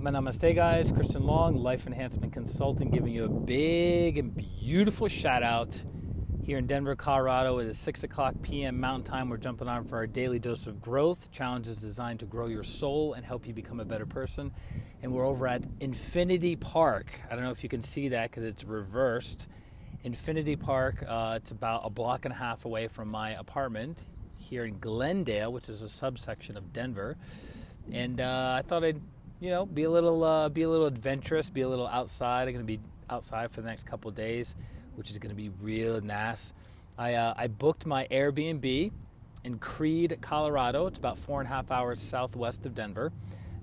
Namaste, guys. ChristianRLong, Life Enhancement Consultant, giving you a big and beautiful shout out here in Denver, Colorado. It is 6 o'clock p.m. Mountain Time. We're jumping on for our daily dose of growth. Challenges designed to grow your soul and help you become a better person. And we're over at Infinity Park. I don't know if you can see that because it's reversed. Infinity Park, it's about a block and a half away from my apartment here in Glendale, which is a subsection of Denver. And I thought I'd be a little adventurous, be a little outside. I'm going to be outside for the next couple of days, which is going to be real nice. I booked my Airbnb in Creede, Colorado. It's about 4.5 hours southwest of Denver,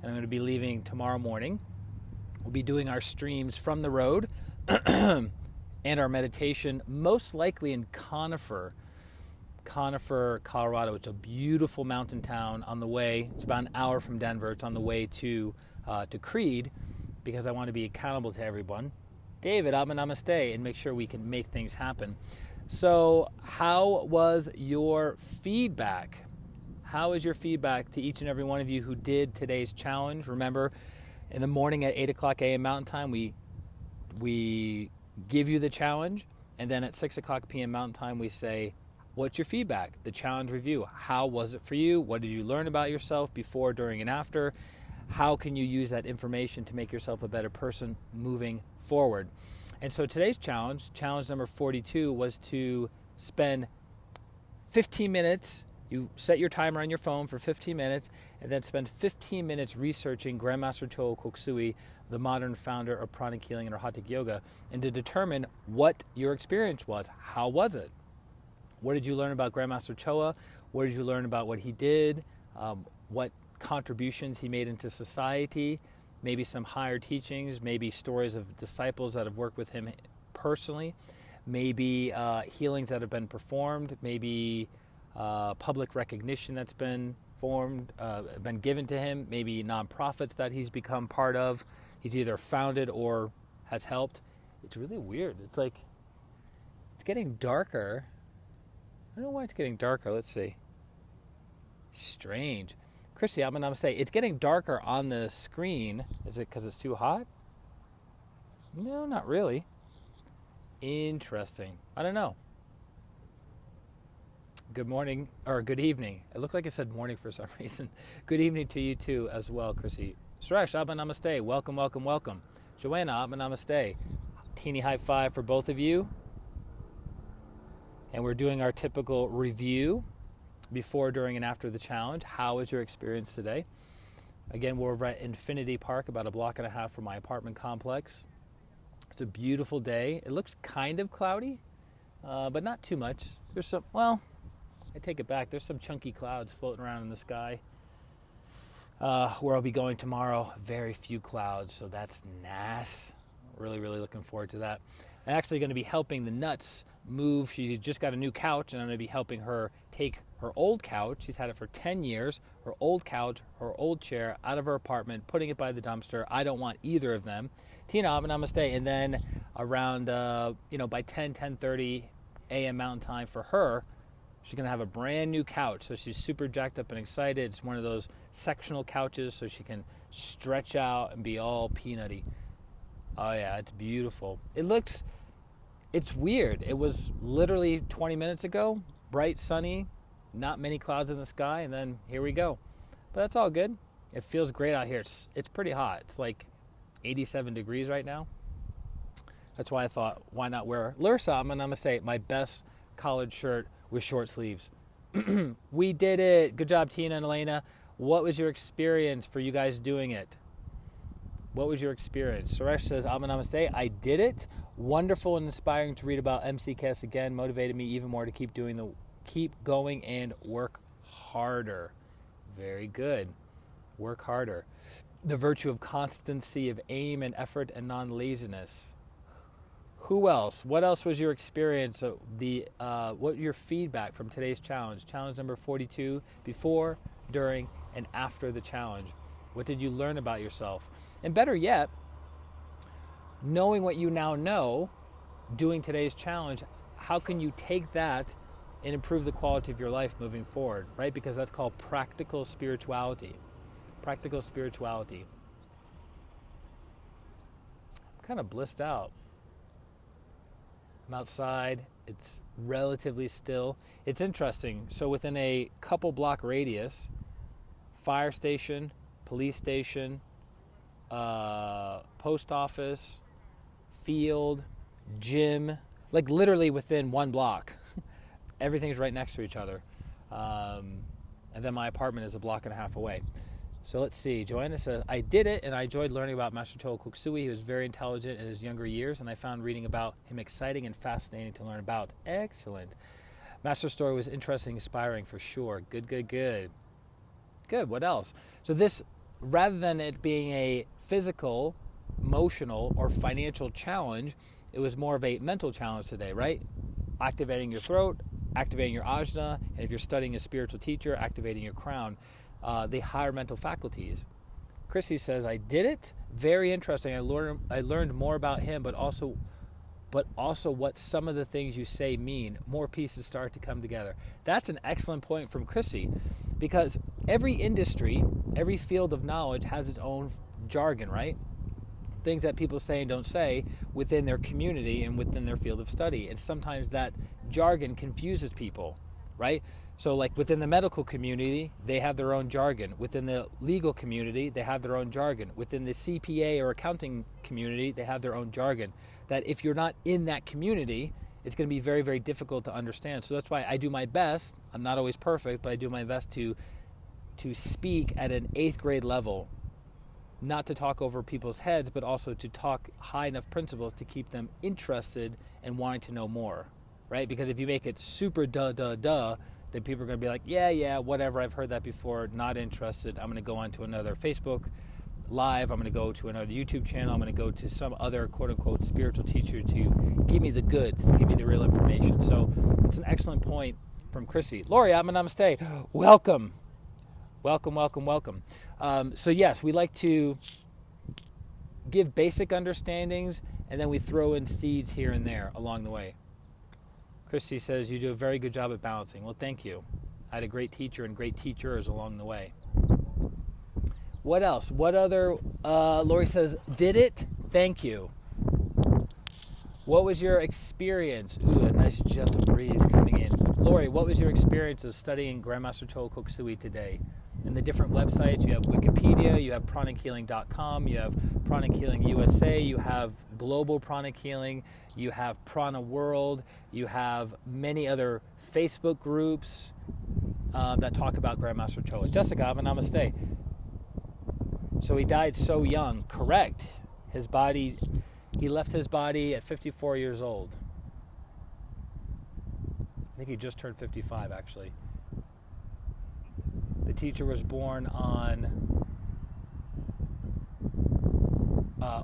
and I'm going to be leaving tomorrow morning. We'll be doing our streams from the road and our meditation, most likely in Conifer, Colorado. It's a beautiful mountain town on the way. It's about an hour from Denver. It's on the way to Creede, because I want to be accountable to everyone. David, namaste, and make sure we can make things happen. So how was your feedback? How is your feedback to each and every one of you who did today's challenge? Remember, in the morning at 8 o'clock a.m. Mountain Time, we give you the challenge, and then at 6 o'clock p.m. Mountain Time, we say, what's your feedback? The challenge review. How was it for you? What did you learn about yourself before, during, and after? How can you use that information to make yourself a better person moving forward? And so today's challenge number 42, was to spend 15 minutes. You set your timer on your phone for 15 minutes, and then spend 15 minutes researching Grandmaster Choa Koksui, the modern founder of pranic healing and Hatha yoga, and to determine what your experience was. How was it? What did you learn about Grandmaster Choa? What did you learn about what he did? What contributions he made into society? Maybe some higher teachings, maybe stories of disciples that have worked with him personally, maybe healings that have been performed, maybe public recognition that's been given to him, maybe nonprofits that he's become part of, he's either founded or has helped. It's really weird. It's getting darker. I don't know why it's getting darker. Let's see. Strange. Christy, namaste. It's getting darker on the screen. Is it because it's too hot? No, not really. Interesting. I don't know. Good morning, or good evening. It looked like it said morning for some reason. Good evening to you too as well, Chrissy. Suresh, namaste. Welcome, welcome, welcome. Joanna, namaste. Teeny high five for both of you. And we're doing our typical review before, during, and after the challenge. How was your experience today? Again, we're at Infinity Park, about a block and a half from my apartment complex. It's a beautiful day. It looks kind of cloudy, but not too much. There's I take it back. There's some chunky clouds floating around in the sky. Where I'll be going tomorrow, very few clouds, so that's nice. Really, really looking forward to that. I'm actually going to be helping the Nuts move. She just got a new couch, and I'm going to be helping her take her old couch. She's had it for 10 years. Her old couch, her old chair out of her apartment, putting it by the dumpster. I don't want either of them. Tina, namaste. And then around, by 10:30 a.m. Mountain Time for her, she's going to have a brand new couch. So she's super jacked up and excited. It's one of those sectional couches, so she can stretch out and be all peanutty. Oh yeah, it's beautiful. It's weird. It was literally 20 minutes ago, bright, sunny, not many clouds in the sky, and then here we go. But that's all good. It feels great out here. It's pretty hot. It's like 87 degrees right now. That's why I thought, why not wear Lursa, namaste, my best collared shirt with short sleeves. We did it. Good job, Tina and Elena. What was your experience for you guys doing it? What was your experience? Suresh says, namaste. I did it. Wonderful and inspiring to read about MCKS again. Motivated me even more to keep going and work harder. Very good. Work harder. The virtue of constancy, of aim and effort and non-laziness. Who else? What else was your experience? What your feedback from today's challenge? Challenge number 42, before, during, and after the challenge. What did you learn about yourself? And better yet, knowing what you now know, doing today's challenge, how can you take that and improve the quality of your life moving forward, right? Because that's called practical spirituality. Practical spirituality. kind of blissed out. I'm outside. It's relatively still. It's interesting. So within a couple block radius, fire station, police station, post office, field, gym, like literally within one block. Everything's right next to each other. And then my apartment is a block and a half away. So let's see. Joanna says, I did it, and I enjoyed learning about Master Choa Kok Sui. He was very intelligent in his younger years, and I found reading about him exciting and fascinating to learn about. Excellent. Master's story was interesting, inspiring for sure. Good, good, good. Good, what else? So this, rather than it being a physical, emotional, or financial challenge, it was more of a mental challenge today, right? Activating your throat, activating your ajna, and if you're studying a spiritual teacher, activating your crown. The higher mental faculties. Chrissy says, I did it. Very interesting. I learned more about him, but also what some of the things you say mean. More pieces start to come together. That's an excellent point from Chrissy, because every industry, every field of knowledge has its own jargon, right? Things that people say and don't say within their community and within their field of study. And sometimes that jargon confuses people, right? So like within the medical community, they have their own jargon. Within the legal community, they have their own jargon. Within the CPA or accounting community, they have their own jargon. That if you're not in that community, it's going to be very, very difficult to understand. So that's why I do my best. I'm not always perfect, but I do my best to speak at an 8th grade level. Not to talk over people's heads, but also to talk high enough principles to keep them interested and wanting to know more, right? Because if you make it super duh, then people are going to be like, yeah, whatever, I've heard that before, not interested. I'm going to go on to another Facebook Live. I'm going to go to another YouTube channel. I'm going to go to some other quote-unquote spiritual teacher to give me the goods, to give me the real information. So it's an excellent point from Chrissy. Lori, Atma Namaste. Welcome. Welcome. So yes, we like to give basic understandings, and then we throw in seeds here and there along the way. Christy says, you do a very good job at balancing. Well, thank you. I had a great teacher and great teachers along the way. What else? What other? Lori says, did it? Thank you. What was your experience? Ooh, a nice gentle breeze coming in. Lori, what was your experience of studying Grandmaster Choa Kok Sui today? And the different websites, you have Wikipedia, you have pranichealing.com, you have Pranic Healing USA, you have Global Pranic Healing, you have Prana World, you have many other Facebook groups that talk about Grandmaster Choa. Jessica, have a namaste. So he died so young. Correct. He left his body at 54 years old. I think he just turned 55, actually. The teacher was born on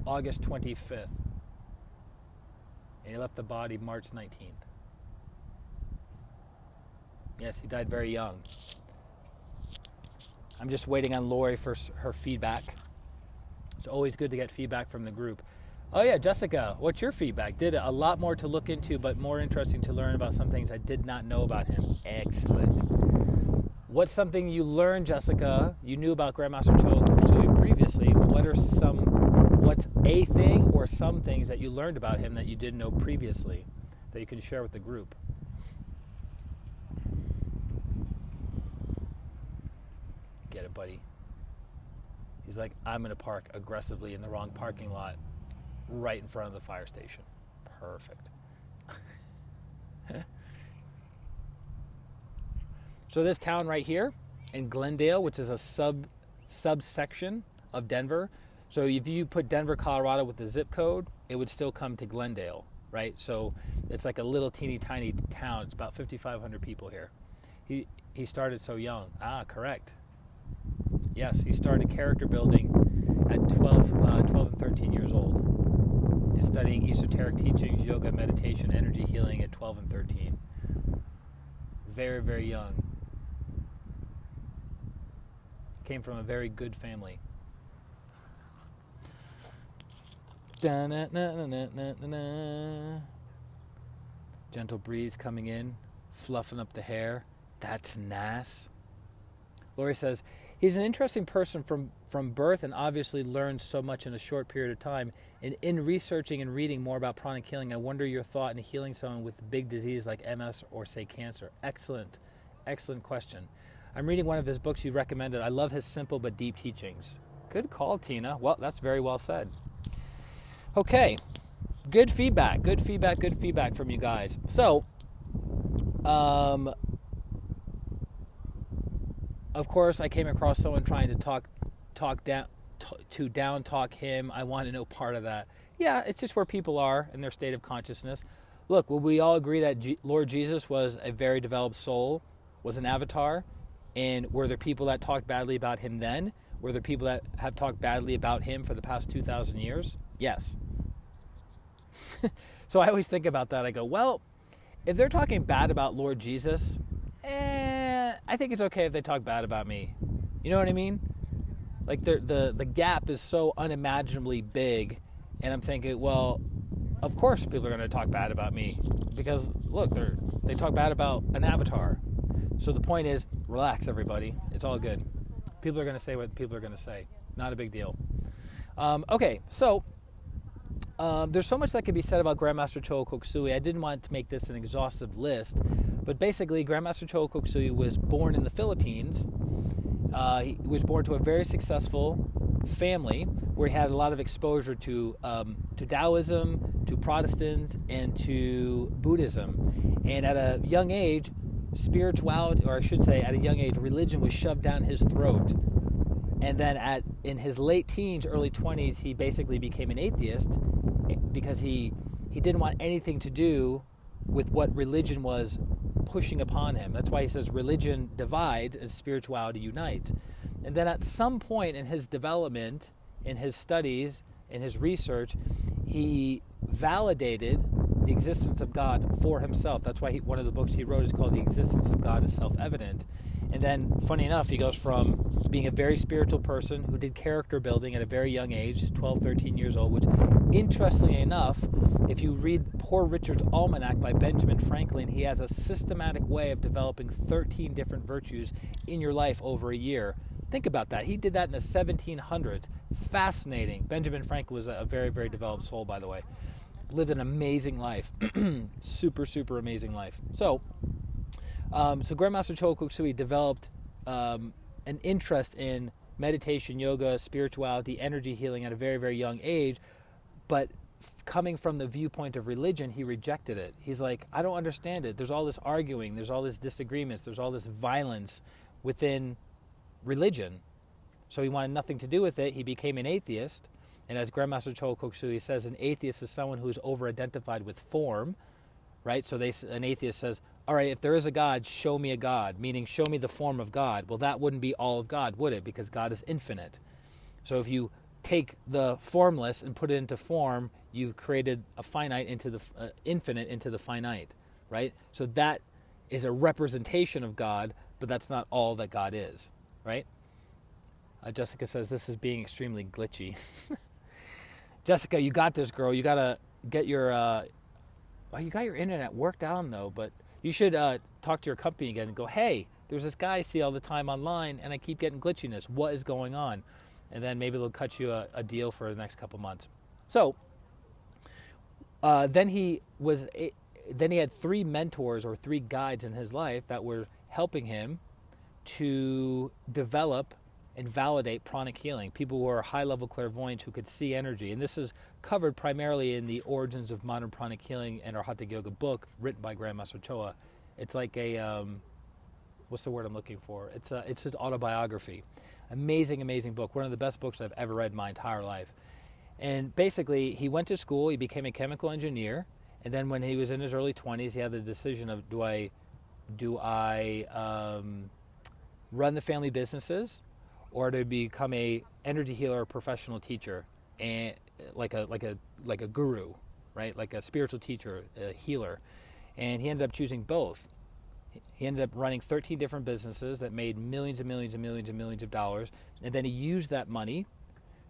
August 25th. And he left the body March 19th. Yes, he died very young. I'm just waiting on Lori for her feedback. It's always good to get feedback from the group. Oh yeah, Jessica, what's your feedback? Did a lot more to look into, but more interesting to learn about some things I did not know about him. Excellent. What's something you learned, Jessica? You knew about Grandmaster Choa Kok Sui previously. What's a thing or some things that you learned about him that you didn't know previously that you can share with the group? Get it, buddy. He's like, I'm going to park aggressively in the wrong parking lot right in front of the fire station. Perfect. So this town right here in Glendale, which is a subsection of Denver. So if you put Denver, Colorado with the zip code, it would still come to Glendale, right? So it's like a little teeny tiny town. It's about 5,500 people here. He started so young. Correct. Yes, he started character building at 12 and 13 years old. And studying esoteric teachings, yoga, meditation, energy healing at 12 and 13. Very, very young. Came from a very good family. Gentle breeze coming in, fluffing up the hair. That's nice. Lori says, He's an interesting person from birth, and obviously learned so much in a short period of time. And in researching and reading more about pranic healing, I wonder your thought in healing someone with a big disease like MS or, say, cancer. Excellent question. I'm reading one of his books you recommended. I love his simple but deep teachings. Good call, Tina. Well, that's very well said. Okay, good feedback from you guys. So, of course, I came across someone trying to talk talk him. I want to know part of that. Yeah, it's just where people are in their state of consciousness. Look, will we all agree that Lord Jesus was a very developed soul, was an avatar, and were there people that talked badly about him then? Were there people that have talked badly about him for the past 2,000 years? Yes. So I always think about that. I go, well, if they're talking bad about Lord Jesus, I think it's okay if they talk bad about me. You know what I mean? Like the gap is so unimaginably big, and I'm thinking, well, of course people are going to talk bad about me because look, they talk bad about an avatar. So the point is, relax, everybody. It's all good. People are going to say what people are going to say. Not a big deal. Okay, so there's so much that can be said about Grandmaster Choa Koksui. I didn't want to make this an exhaustive list, but basically Grandmaster Choa Koksui was born in the Philippines. He was born to a very successful family where he had a lot of exposure to Taoism, to Protestants, and to Buddhism. And at a young age, spirituality, or I should say at a young age, religion was shoved down his throat. And then in his late teens, early 20s, he basically became an atheist because he didn't want anything to do with what religion was pushing upon him. That's why he says religion divides and spirituality unites. And then at some point in his development, in his studies, in his research, he validated the existence of God for himself. That's why one of the books he wrote is called The Existence of God is Self-Evident. And then, funny enough, he goes from being a very spiritual person who did character building at a very young age, 12, 13 years old, which, interestingly enough, if you read Poor Richard's Almanac by Benjamin Franklin, he has a systematic way of developing 13 different virtues in your life over a year. Think about that. He did that in the 1700s. Fascinating. Benjamin Franklin was a very, very developed soul, by the way. Lived an amazing life. Super, super amazing life. So Grandmaster Choa Koksui developed an interest in meditation, yoga, spirituality, energy healing at a very, very young age, but coming from the viewpoint of religion, he rejected it. He's like, I don't understand it. There's all this arguing, there's all this disagreements, there's all this violence within religion. So he wanted nothing to do with it. He became an atheist. And as Grandmaster Choa Koksui says, an atheist is someone who is over-identified with form, right? So an atheist says, all right, if there is a God, show me a God, meaning show me the form of God. Well, that wouldn't be all of God, would it? Because God is infinite. So if you take the formless and put it into form, you've created a finite into the infinite into the finite, right? So that is a representation of God, but that's not all that God is, right? Jessica says, this is being extremely glitchy. Jessica, you got this, girl. You got to get your... you got your internet worked out, though, but you should talk to your company again and go, hey, there's this guy I see all the time online, and I keep getting glitchiness. What is going on? And then maybe they'll cut you a deal for the next couple months. So then he had 3 mentors or 3 guides in his life that were helping him to develop and validate pranic healing. People who are high-level clairvoyants who could see energy. And this is covered primarily in the Origins of Modern Pranic Healing and our Hatha Yoga book written by Grandmaster Choa. It's like a, what's the word I'm looking for? It's his autobiography. Amazing, amazing book. One of the best books I've ever read in my entire life. And basically, he went to school, he became a chemical engineer, and then when he was in his early 20s, he had the decision of, do I run the family businesses, or to become a energy healer, professional teacher, and like a guru, right? Like a spiritual teacher, a healer. And he ended up choosing both. He ended up running 13 different businesses that made millions and millions and millions and millions of dollars. And then he used that money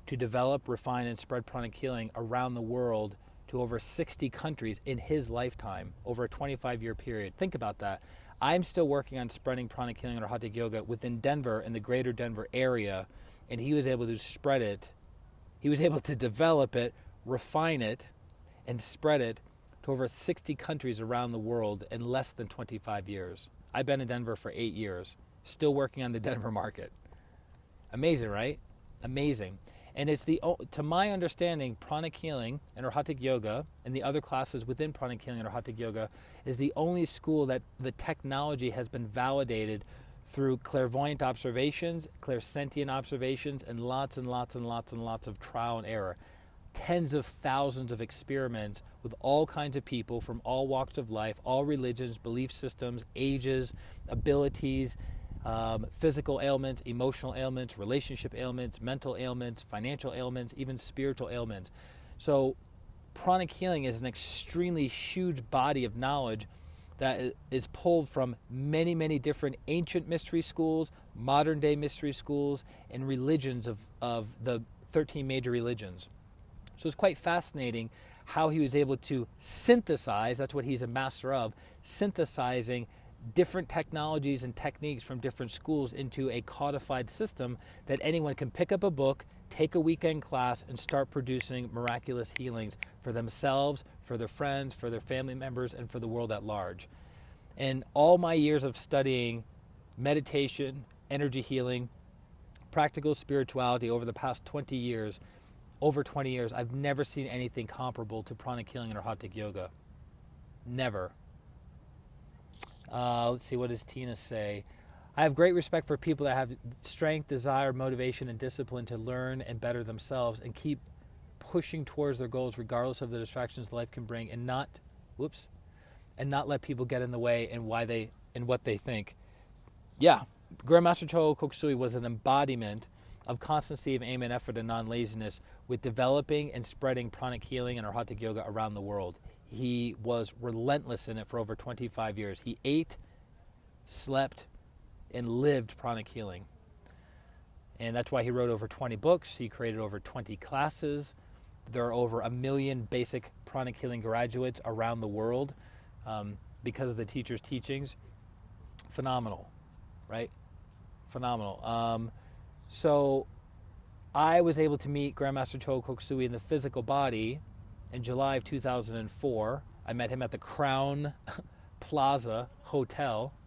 to develop, refine, and spread pranic healing around the world to over 60 countries in his lifetime, over a 25-year period. Think about that. I'm still working on spreading pranic healing or Hatha Yoga within Denver, in the greater Denver area, and he was able to spread it. He was able to develop it, refine it, and spread it to over 60 countries around the world in less than 25 years. I've been in Denver for 8 years, still working on the Denver market. Amazing, right? Amazing. And it's to my understanding, pranic healing and or Hatha Yoga and the other classes within pranic healing and or Hatha Yoga is the only school that the technology has been validated through clairvoyant observations, clairsentient observations, and lots and lots and lots and lots of trial and error. Tens of thousands of experiments with all kinds of people from all walks of life, all religions, belief systems, ages, abilities, physical ailments, emotional ailments, relationship ailments, mental ailments, financial ailments, even spiritual ailments. So pranic healing is an extremely huge body of knowledge that is pulled from many, many different ancient mystery schools, modern day mystery schools, and religions of the 13 major religions. So it's quite fascinating how he was able to synthesize, that's what he's a master of, synthesizing different technologies and techniques from different schools into a codified system that anyone can pick up a book, take a weekend class, and start producing miraculous healings for themselves, for their friends, for their family members, and for the world at large. And all my years of studying meditation, energy healing, practical spirituality over the past 20 years, I've never seen anything comparable to pranic healing or Hatha Yoga. Never. Let's see, what does Tina say? I have great respect for people that have strength, desire, motivation, and discipline to learn and better themselves and keep pushing towards their goals regardless of the distractions life can bring, and not let people get in the way and what they think. Yeah, Grandmaster Choa Koksui was an embodiment of constancy of aim and effort and non-laziness with developing and spreading pranic healing and or Hatha Yoga around the world. He was relentless in it for over 25 years. He ate, slept, and lived pranic healing. And that's why he wrote over 20 books. He created over 20 classes. There are over 1 million basic pranic healing graduates around the world because of the teacher's teachings. Phenomenal, right? Phenomenal. So I was able to meet Grandmaster Choa Koksui in the physical body in July of 2004. I met him at the Crown Plaza Hotel.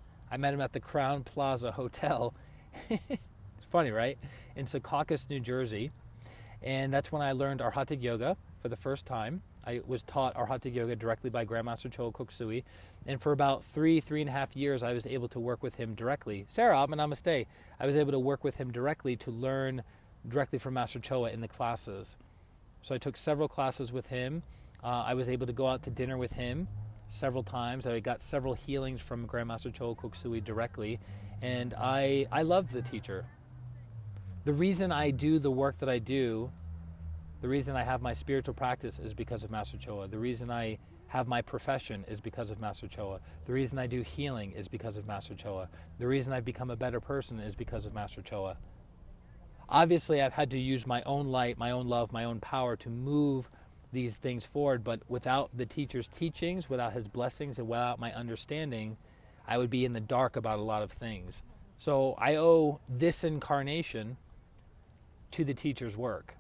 It's funny, right? In Secaucus, New Jersey. And that's when I learned our Hatha Yoga for the first time. I was taught our Hatha Yoga directly by Grandmaster Choa Koksui. And for about 3.5 years, I was able to work with him directly. Sarah, namaste. I was able to work with him directly to learn directly from Master Choa in the classes. So I took several classes with him. I was able to go out to dinner with him several times. I got several healings from Grandmaster Choa Koksui directly. And I loved the teacher. The reason I do the work that I do, the reason I have my spiritual practice is because of Master Choa. The reason I have my profession is because of Master Choa. The reason I do healing is because of Master Choa. The reason I've become a better person is because of Master Choa. Obviously, I've had to use my own light, my own love, my own power to move these things forward, but without the teacher's teachings, without his blessings, and without my understanding, I would be in the dark about a lot of things. So I owe this incarnation to the teacher's work.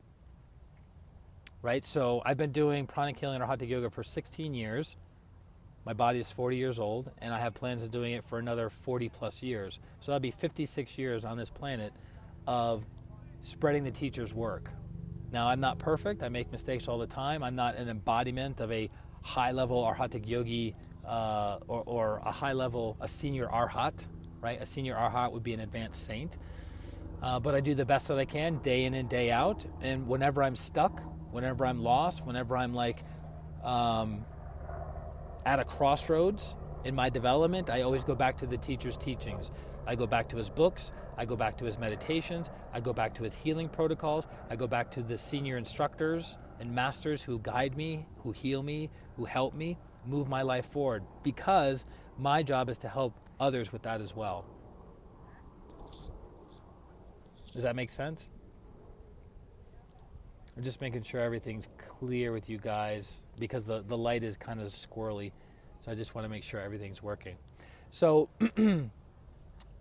Right? So I've been doing pranic healing or Hatha Yoga for 16 years. My body is 40 years old, and I have plans of doing it for another 40 plus years. So that'll be 56 years on this planet of spreading the teacher's work. Now, I'm not perfect. I make mistakes all the time. I'm not an embodiment of a high-level Arhatic yogi or a senior Arhat, right? A senior Arhat would be an advanced saint. But I do the best that I can day in and day out. And whenever I'm stuck, whenever I'm lost, whenever I'm at a crossroads in my development, I always go back to the teacher's teachings. I go back to his books. I go back to his meditations. I go back to his healing protocols. I go back to the senior instructors and masters who guide me, who heal me, who help me move my life forward, because my job is to help others with that as well. Does that make sense? I'm just making sure everything's clear with you guys because the light is kind of squirrely. So I just want to make sure everything's working. So,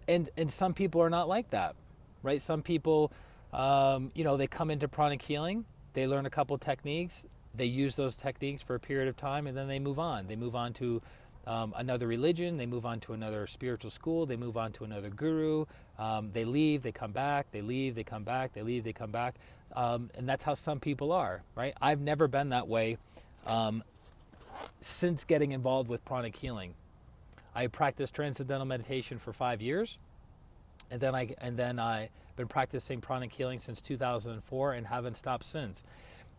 and some people are not like that, right? Some people, they come into pranic healing, they learn a couple techniques, they use those techniques for a period of time, and then they move on. They move on to another religion, they move on to another spiritual school, they move on to another guru, they leave, they come back, they leave, they come back, they leave, they come back. And that's how some people are, right? I've never been that way since getting involved with pranic healing. I practiced transcendental meditation for 5 years, and then I've been practicing pranic healing since 2004 and haven't stopped since.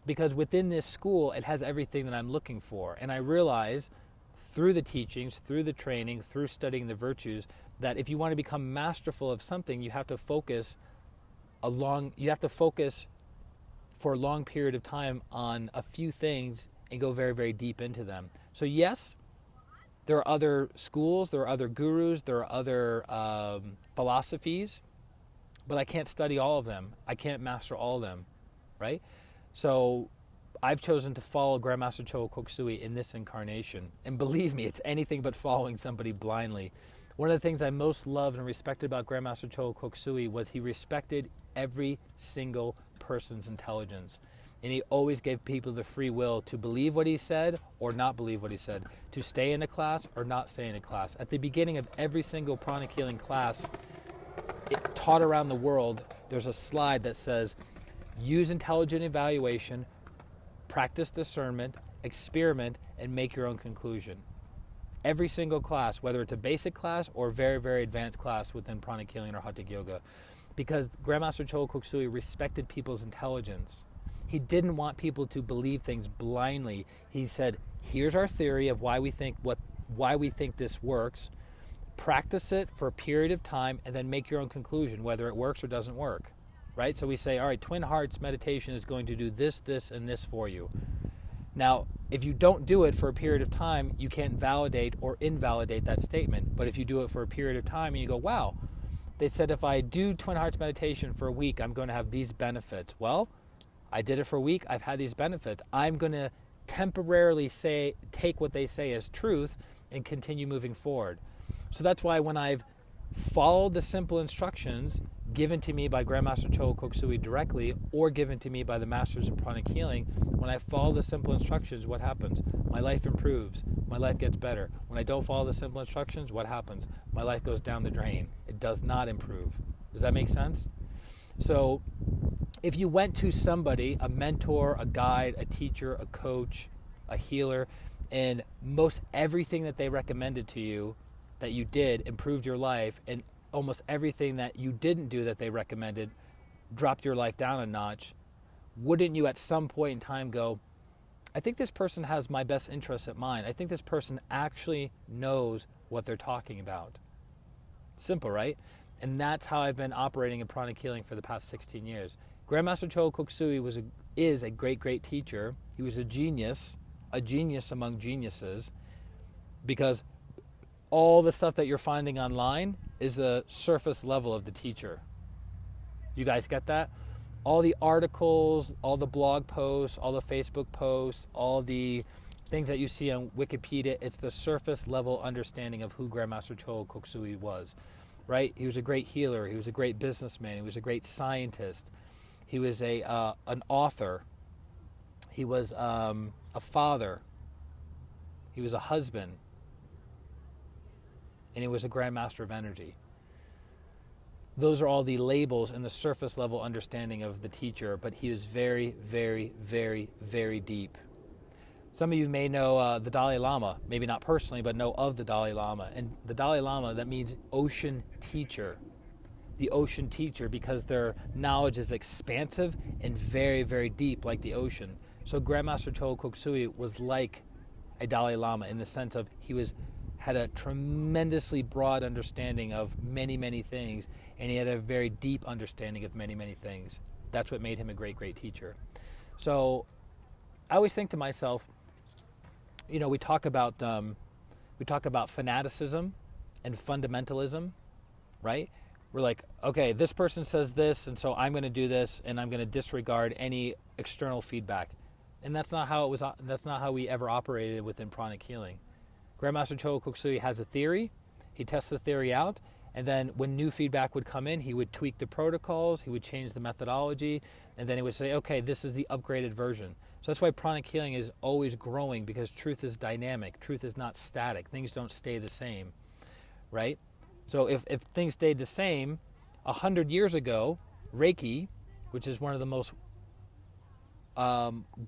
Because within this school, it has everything that I'm looking for. And I realize through the teachings, through the training, through studying the virtues, that if you want to become masterful of something, you have to focus for a long period of time on a few things and go very, very deep into them. So yes, there are other schools, there are other gurus, there are other philosophies, but I can't study all of them. I can't master all of them, right? So I've chosen to follow Grandmaster Choa Koksui in this incarnation. And believe me, it's anything but following somebody blindly. One of the things I most loved and respected about Grandmaster Choa Koksui was he respected every single person's intelligence. And he always gave people the free will to believe what he said or not believe what he said, to stay in a class or not stay in a class. At the beginning of every single pranic healing class taught around the world, there's a slide that says, use intelligent evaluation, practice discernment, experiment, and make your own conclusion. Every single class, whether it's a basic class or very, very advanced class within pranic healing or hatha yoga, because Grandmaster Choa Koksui respected people's intelligence. He didn't want people to believe things blindly. He said, here's our theory of why we think this works. Practice it for a period of time and then make your own conclusion, whether it works or doesn't work. Right? So we say, all right, Twin Hearts meditation is going to do this, this, and this for you. Now, if you don't do it for a period of time, you can't validate or invalidate that statement. But if you do it for a period of time and you go, wow, they said if I do Twin Hearts meditation for a week, I'm going to have these benefits. Well, I did it for a week, I've had these benefits. I'm going to temporarily take what they say as truth and continue moving forward. So that's why when I've followed the simple instructions given to me by Grandmaster Choa Koksui directly or given to me by the masters in pranic healing, when I follow the simple instructions, what happens? My life improves. My life gets better. When I don't follow the simple instructions, what happens? My life goes down the drain. It does not improve. Does that make sense? So if you went to somebody, a mentor, a guide, a teacher, a coach, a healer, and most everything that they recommended to you that you did improved your life, and almost everything that you didn't do that they recommended dropped your life down a notch, wouldn't you at some point in time go, I think this person has my best interests at mind. I think this person actually knows what they're talking about. Simple, right? And that's how I've been operating in pranic healing for the past 16 years. Grandmaster Choa Koksui is a great, great teacher. He was a genius among geniuses, because all the stuff that you're finding online is the surface level of the teacher. You guys get that? All the articles, all the blog posts, all the Facebook posts, all the things that you see on Wikipedia, it's the surface level understanding of who Grandmaster Choa Koksui was, right? He was a great healer. He was a great businessman. He was a great scientist. He was an author. He was a father. He was a husband. And he was a grandmaster of energy. Those are all the labels and the surface level understanding of the teacher, but he was very, very, very, very deep. Some of you may know the Dalai Lama, maybe not personally, but know of the Dalai Lama. And the Dalai Lama, that means ocean teacher. The ocean teacher, because their knowledge is expansive and very, very deep, like the ocean. So Grandmaster Choa Koksui was like a Dalai Lama in the sense of had a tremendously broad understanding of many, many things, and he had a very deep understanding of many, many things. That's what made him a great, great teacher. So I always think to myself, we talk about fanaticism and fundamentalism, right? We're like, okay, this person says this, and so I'm going to do this, and I'm going to disregard any external feedback. And that's not how it was. That's not how we ever operated within pranic healing. Grandmaster Choa Koksui has a theory, He'd test the theory out, and then when new feedback would come in, he would tweak the protocols, he would change the methodology, and then he would say, okay, this is the upgraded version. So that's why pranic healing is always growing, because truth is dynamic. Truth is not static. Things don't stay the same, right? So if things stayed the same, 100 years ago, Reiki, which is one of the most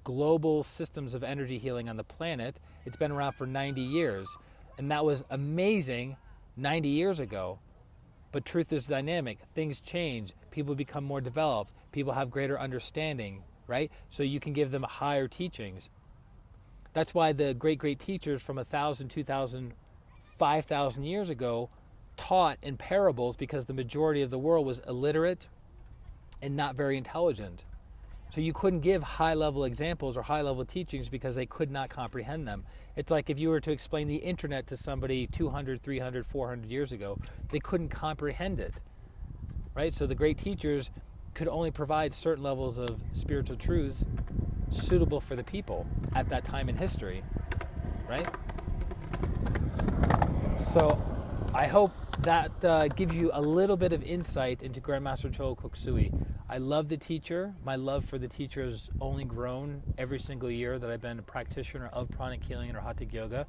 global systems of energy healing on the planet, it's been around for 90 years. And that was amazing 90 years ago. But truth is dynamic. Things change. People become more developed. People have greater understanding, right? So you can give them higher teachings. That's why the great teachers from 1,000, 2,000, 5,000 years ago taught in parables, because the majority of the world was illiterate and not very intelligent. So you couldn't give high-level examples or high-level teachings because they could not comprehend them. It's like if you were to explain the internet to somebody 200, 300, 400 years ago, they couldn't comprehend it, right? So the great teachers could only provide certain levels of spiritual truths suitable for the people at that time in history, right? So I hope that gives you a little bit of insight into Grandmaster Choa Kok Sui. I love the teacher. My love for the teacher has only grown every single year that I've been a practitioner of pranic healing and Hatha Yoga.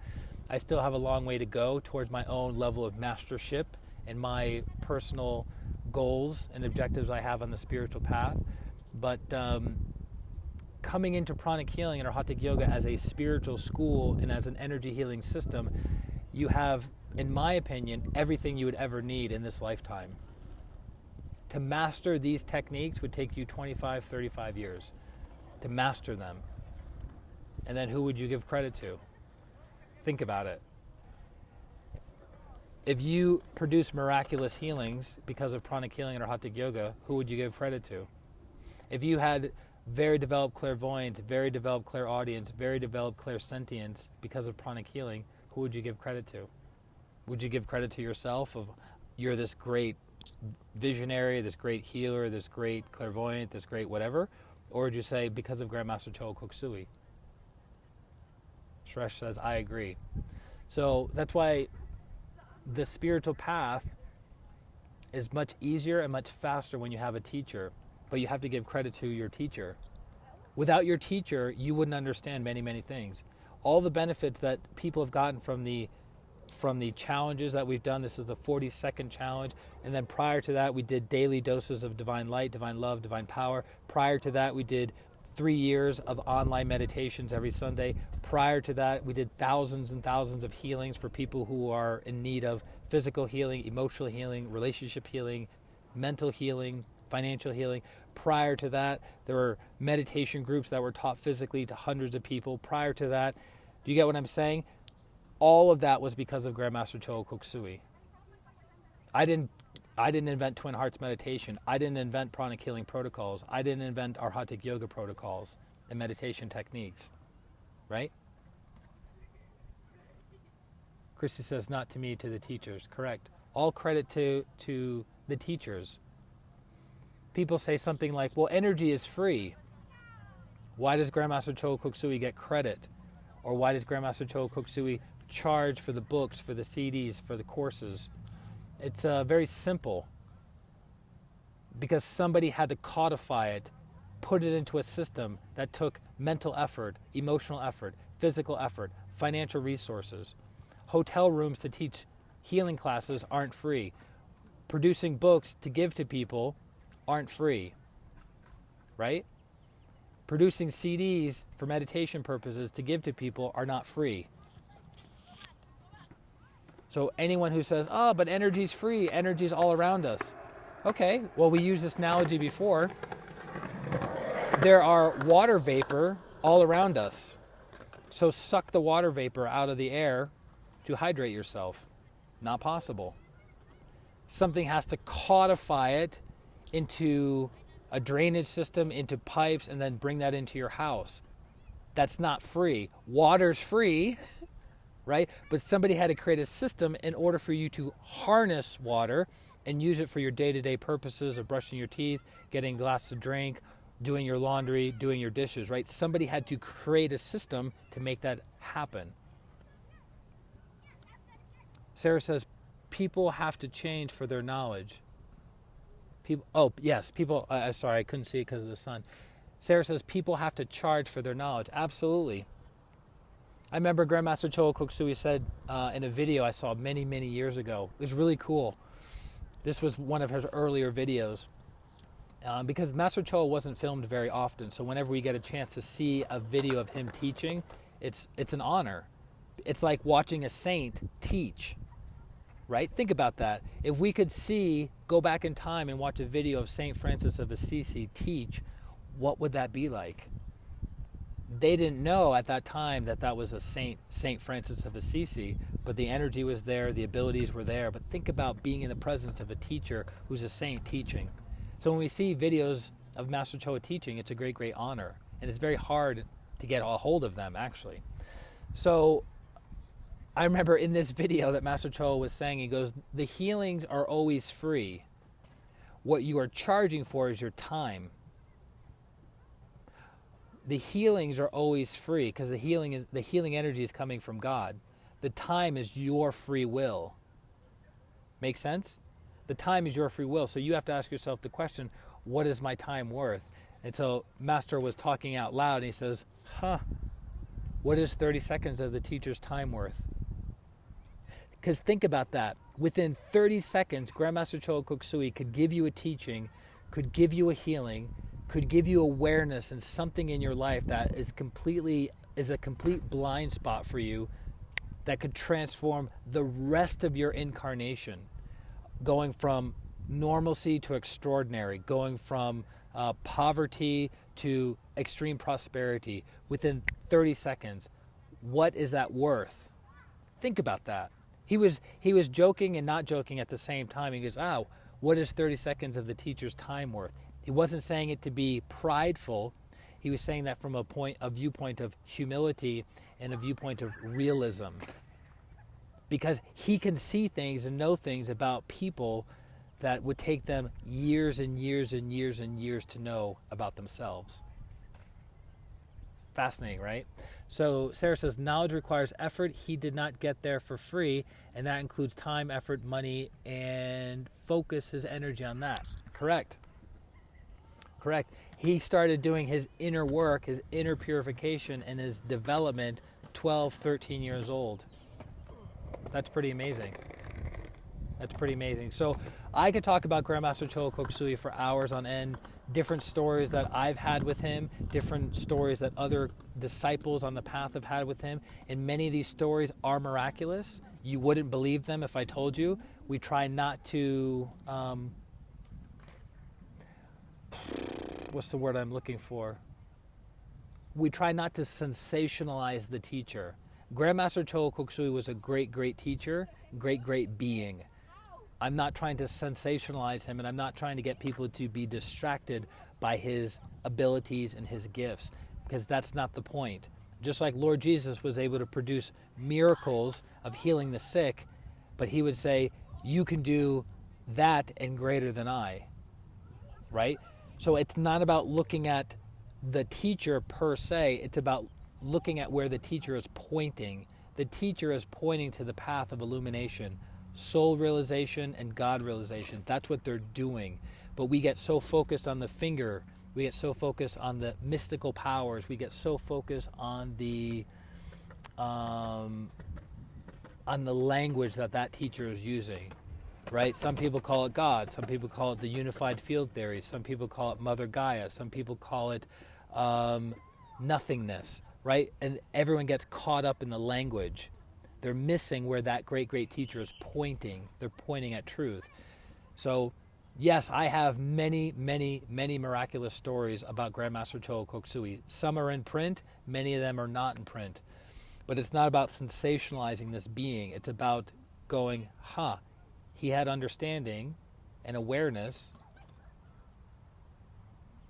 I still have a long way to go towards my own level of mastership and my personal goals and objectives I have on the spiritual path. But coming into pranic healing and Hatha Yoga as a spiritual school and as an energy healing system, you have, in my opinion, everything you would ever need in this lifetime. To master these techniques would take you 25, 35 years to master them. And then who would you give credit to? Think about it. If you produce miraculous healings because of pranic healing or Hatha Yoga, who would you give credit to? If you had very developed clairvoyance, very developed clairaudience, very developed clairsentience because of pranic healing, who would you give credit to? Would you give credit to yourself of you're this great visionary, this great healer, this great clairvoyant, this great whatever? Or would you say because of Grandmaster Choa Kok Sui? Suresh says, I agree. So that's why the spiritual path is much easier and much faster when you have a teacher, but you have to give credit to your teacher. Without your teacher, you wouldn't understand many, many things. All the benefits that people have gotten from the challenges that we've done. This is the 42nd challenge. And then prior to that, we did daily doses of divine light, divine love, divine power. Prior to that, we did 3 years of online meditations every Sunday. Prior to that, we did thousands and thousands of healings for people who are in need of physical healing, emotional healing, relationship healing, mental healing, financial healing. Prior to that, there were meditation groups that were taught physically to hundreds of people. Prior to that, do you get what I'm saying? All of that was because of Grandmaster Choa Kok Sui. I didn't invent Twin Hearts meditation. I didn't invent pranic healing protocols. I didn't invent our Hatha Yoga protocols and meditation techniques, right? Christy says, not to me, to the teachers. Correct. All credit to the teachers. People say something like, well, energy is free. Why does Grandmaster Choa Kok Sui get credit? Or why does Grandmaster Choa Kok Sui charge for the books, for the CDs, for the courses? It's very simple. Because somebody had to codify it, put it into a system that took mental effort, emotional effort, physical effort, financial resources. Hotel rooms to teach healing classes aren't free. Producing books to give to people aren't free, right? Producing CDs for meditation purposes to give to people are not free. So anyone who says, oh, but energy's free, energy's all around us. Okay, well, we used this analogy before. There are water vapor all around us. So suck the water vapor out of the air to hydrate yourself. Not possible. Something has to codify it into a drainage system, into pipes, and then bring that into your house. That's not free. Water's free, right? But somebody had to create a system in order for you to harness water and use it for your day-to-day purposes of brushing your teeth, getting a glass to drink, doing your laundry, doing your dishes, right? Somebody had to create a system to make that happen. Sarah says, people have to change for their knowledge. People, sorry, I couldn't see it because of the sun. Sarah says people have to charge for their knowledge. Absolutely. I remember Grandmaster Choa Koksui said in a video I saw many, many years ago. It was really cool. This was one of his earlier videos. Because Master Choa wasn't filmed very often, so whenever we get a chance to see a video of him teaching, it's an honor. It's like watching a saint teach, right? Think about that. If we could go back in time and watch a video of Saint Francis of Assisi teach, what would that be like? They didn't know at that time that was a Saint Francis of Assisi, but the energy was there, the abilities were there. But think about being in the presence of a teacher who's a saint teaching. So when we see videos of Master Choa teaching, it's a great, great honor. And it's very hard to get a hold of them, actually. So I remember in this video that Master Choa was saying, he goes, the healings are always free. What you are charging for is your time. The healings are always free because the healing energy is coming from God. The time is your free will. Make sense? The time is your free will. So you have to ask yourself the question, what is my time worth? And so Master was talking out loud and he says, what is 30 seconds of the teacher's time worth? Because think about that. Within 30 seconds, Grandmaster Choa Koksui could give you a teaching, could give you a healing, could give you awareness and something in your life that is a complete blind spot for you that could transform the rest of your incarnation, going from normalcy to extraordinary, going from poverty to extreme prosperity within 30 seconds. What is that worth? Think about that. He was joking and not joking at the same time. He goes, what is 30 seconds of the teacher's time worth? He wasn't saying it to be prideful. He was saying that from a viewpoint of humility and a viewpoint of realism. Because he can see things and know things about people that would take them years and years and years and years to know about themselves. Fascinating, right? So Sarah says, knowledge requires effort. He did not get there for free, and that includes time, effort, money, and focus his energy on that. Correct. He started doing his inner work, his inner purification, and his development 12, 13 years old. That's pretty amazing. So I could talk about Grandmaster Choa Koksui for hours on end, different stories that I've had with him, different stories that other disciples on the path have had with him, and many of these stories are miraculous. You wouldn't believe them if I told you. We try not to... what's the word I'm looking for? We try not to sensationalize the teacher. Grandmaster Choa Koksui was a great, great teacher, great, great being. I'm not trying to sensationalize him, and I'm not trying to get people to be distracted by his abilities and his gifts, because that's not the point. Just like Lord Jesus was able to produce miracles of healing the sick, but he would say, you can do that and greater than I, right? So it's not about looking at the teacher per se, it's about looking at where the teacher is pointing. The teacher is pointing to the path of illumination, soul realization and God realization. That's what they're doing. But we get so focused on the finger, we get so focused on the mystical powers, we get so focused on the language that teacher is using. Right? Some people call it God. Some people call it the unified field theory. Some people call it Mother Gaia. Some people call it nothingness. Right? And everyone gets caught up in the language. They're missing where that great, great teacher is pointing. They're pointing at truth. So, yes, I have many, many, many miraculous stories about Grandmaster Choa Koksui. Some are in print. Many of them are not in print. But it's not about sensationalizing this being. It's about going, he had understanding and awareness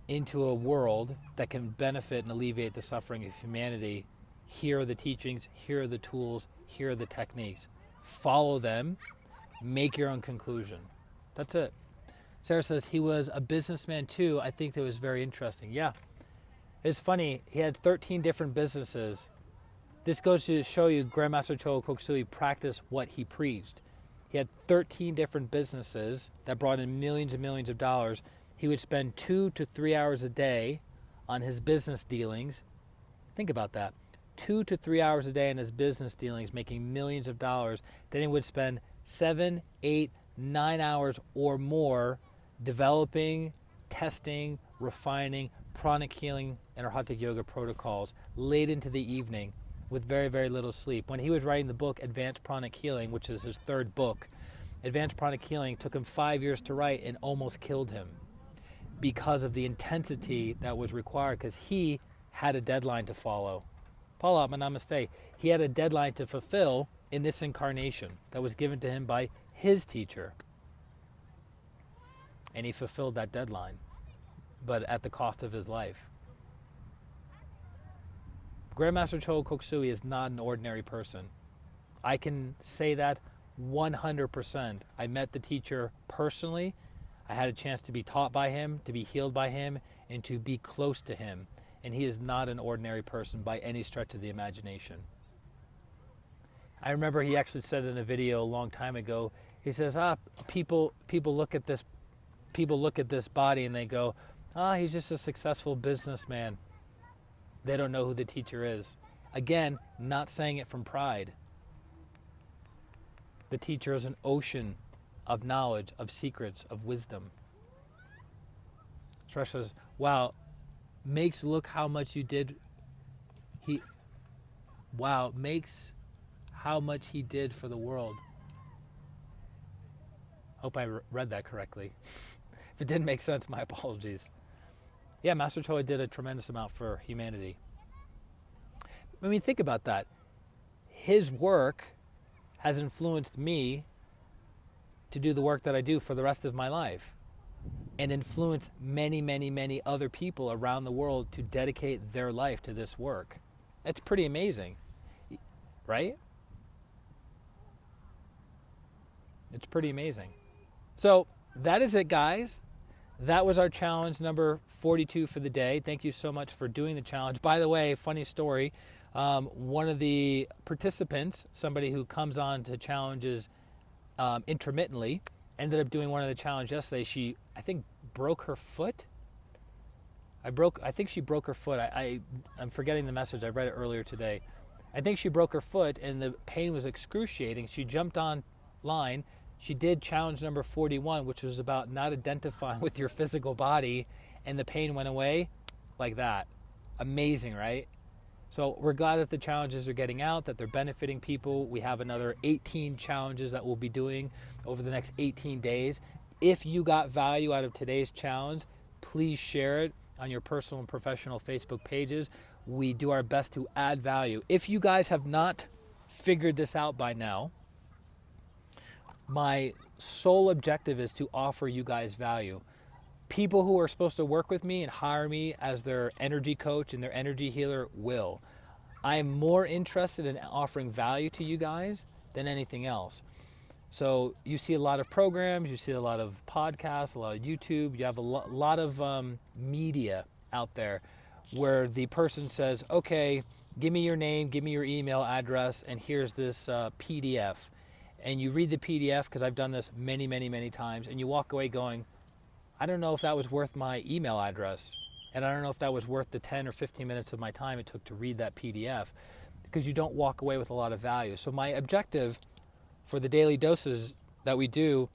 into a world that can benefit and alleviate the suffering of humanity. Here are the teachings, here are the tools, here are the techniques. Follow them, make your own conclusion. That's it. Sarah says he was a businessman too. I think that was very interesting. Yeah. It's funny, he had 13 different businesses. This goes to show you Grandmaster Choa Koksui practiced what he preached. He had 13 different businesses that brought in millions and millions of dollars. He would spend 2 to 3 hours a day on his business dealings. Think about that. 2 to 3 hours a day in his business dealings, making millions of dollars. Then he would spend 7, 8, 9 hours or more developing, testing, refining pranic healing and our Hatha Yoga protocols late into the evening with very, very little sleep. When he was writing the book Advanced Pranic Healing, which is his third book, Advanced Pranic Healing took him 5 years to write and almost killed him because of the intensity that was required, because he had a deadline to follow. Paula, namaste. He had a deadline to fulfill in this incarnation that was given to him by his teacher. And he fulfilled that deadline, but at the cost of his life. Grandmaster Chogo Koksui is not an ordinary person. I can say that 100%. I met the teacher personally. I had a chance to be taught by him, to be healed by him, and to be close to him. And he is not an ordinary person by any stretch of the imagination. I remember he actually said in a video a long time ago, he says, people look at this body and they go, he's just a successful businessman. They don't know who the teacher is. Again, not saying it from pride. The teacher is an ocean of knowledge, of secrets, of wisdom. Suresh says, wow, makes look how much you did. Makes how much he did for the world. Hope I read that correctly. If it didn't make sense, my apologies. Yeah, Master Choa did a tremendous amount for humanity. I mean, think about that. His work has influenced me to do the work that I do for the rest of my life, and influence many, many, many other people around the world to dedicate their life to this work. That's pretty amazing, right? It's pretty amazing. So that is it, guys. That was our challenge number 42 for the day. Thank you so much for doing the challenge. By the way, funny story, one of the participants, somebody who comes on to challenges intermittently, ended up doing one of the challenges yesterday. She, I think, broke her foot. I think she broke her foot. I'm forgetting the message. I read it earlier today. I think she broke her foot and the pain was excruciating. She jumped online. She did challenge number 41, which was about not identifying with your physical body, and the pain went away like that. Amazing, right? So we're glad that the challenges are getting out, that they're benefiting people. We have another 18 challenges that we'll be doing over the next 18 days. If you got value out of today's challenge, please share it on your personal and professional Facebook pages. We do our best to add value. If you guys have not figured this out by now, my sole objective is to offer you guys value. People who are supposed to work with me and hire me as their energy coach and their energy healer will. I am more interested in offering value to you guys than anything else. So you see a lot of programs, you see a lot of podcasts, a lot of YouTube, you have a lot of media out there where the person says, okay, give me your name, give me your email address, and here's this PDF. And you read the PDF, because I've done this many, many, many times, and you walk away going, I don't know if that was worth my email address, and I don't know if that was worth the 10 or 15 minutes of my time it took to read that PDF, because you don't walk away with a lot of value. So my objective for the daily doses that we do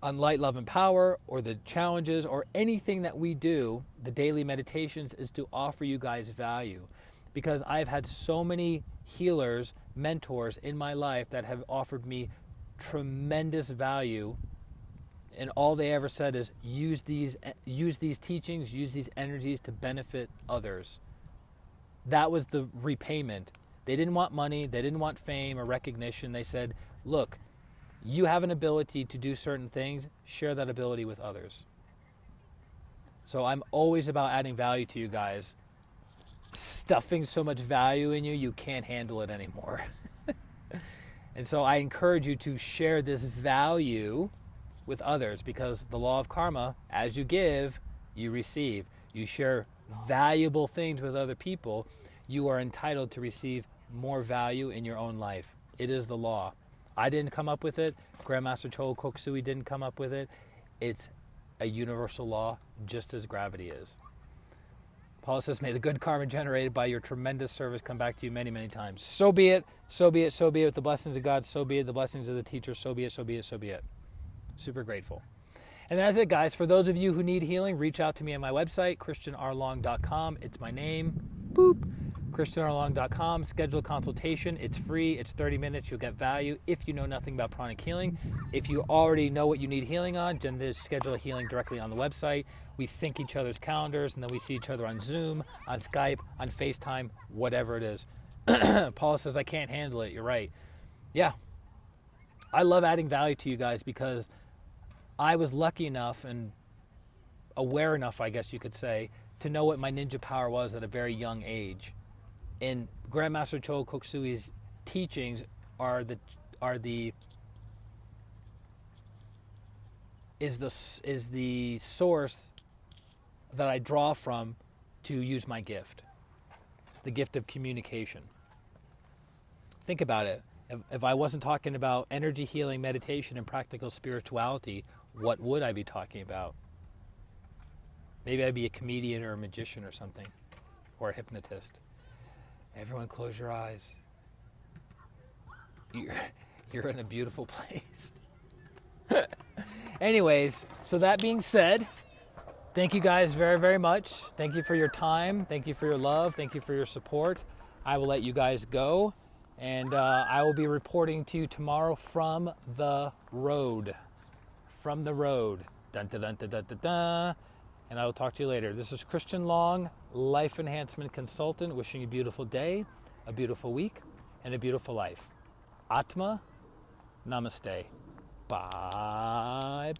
on Light, Love, and Power, or the challenges, or anything that we do, the daily meditations, is to offer you guys value. Because I've had so many healers, mentors in my life that have offered me tremendous value, and all they ever said is use these teachings, use these energies to benefit others. That was the repayment. They didn't want money, they didn't want fame or recognition. They said, look, you have an ability to do certain things, share that ability with others. So I'm always about adding value to you guys. Stuffing so much value in you can't handle it anymore. And so I encourage you to share this value with others, because the law of karma, as you give, you receive. You share valuable things with other people, you are entitled to receive more value in your own life. It is the law. I didn't come up with it. Grandmaster Chogo Kokusui didn't come up with it. It's a universal law, just as gravity is. Paul says, may the good karma generated by your tremendous service come back to you many, many times. So be it, so be it, so be it. With the blessings of God, so be it. The blessings of the teacher, so be it, so be it, so be it. Super grateful. And that's it, guys. For those of you who need healing, reach out to me on my website, ChristianRLong.com. It's my name. Boop. ChristianRLong.com. Schedule a consultation. It's free. It's 30 minutes. You'll get value if you know nothing about pranic healing. If you already know what you need healing on, then just schedule a healing directly on the website. We sync each other's calendars, and then we see each other on Zoom, on Skype, on FaceTime, whatever it is. Paula says, I can't handle it. You're right. Yeah. I love adding value to you guys because I was lucky enough and aware enough, I guess you could say, to know what my ninja power was at a very young age. And Grandmaster Chogo Kokusui's teachings is the source that I draw from to use my gift, the gift of communication. Think about it. If I wasn't talking about energy healing, meditation, and practical spirituality, what would I be talking about? Maybe I'd be a comedian or a magician or something, or a hypnotist. Everyone close your eyes. You're in a beautiful place. Anyways, so that being said, thank you guys very, very much. Thank you for your time. Thank you for your love. Thank you for your support. I will let you guys go. And I will be reporting to you tomorrow from the road. From the road. Dun, dun, dun, dun, dun, dun, dun. And I will talk to you later. This is Christian Long, Life Enhancement Consultant, wishing you a beautiful day, a beautiful week, and a beautiful life. Atma, namaste. Bye-bye.